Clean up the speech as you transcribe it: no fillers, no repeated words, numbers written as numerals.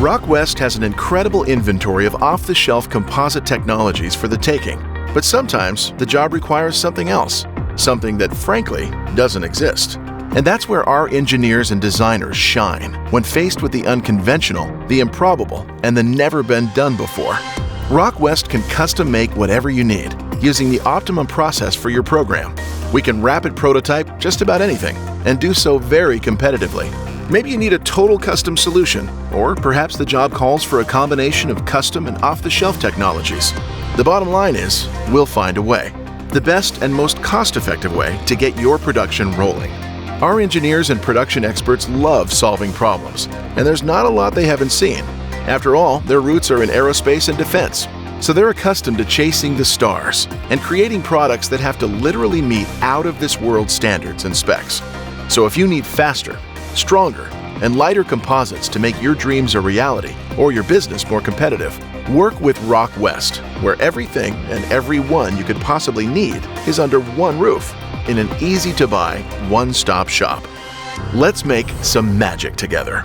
Rockwest has an incredible inventory of off-the-shelf composite technologies for the taking, but sometimes the job requires something else, something that frankly doesn't exist. And that's where our engineers and designers shine when faced with the unconventional, the improbable, and the never been done before. Rockwest can custom make whatever you need using the optimum process for your program. We can rapid prototype just about anything and do so very competitively. Maybe you need a total custom solution, or perhaps the job calls for a combination of custom and off-the-shelf technologies. The bottom line is, we'll find a way. The best and most cost-effective way to get your production rolling. Our engineers and production experts love solving problems, and there's not a lot they haven't seen. After all, their roots are in aerospace and defense, so they're accustomed to chasing the stars and creating products that have to literally meet out-of-this-world standards and specs. So if you need faster, stronger, and lighter composites to make your dreams a reality or your business more competitive, work with Rockwest, where everything and everyone you could possibly need is under one roof in an easy-to-buy, one-stop shop. Let's make some magic together.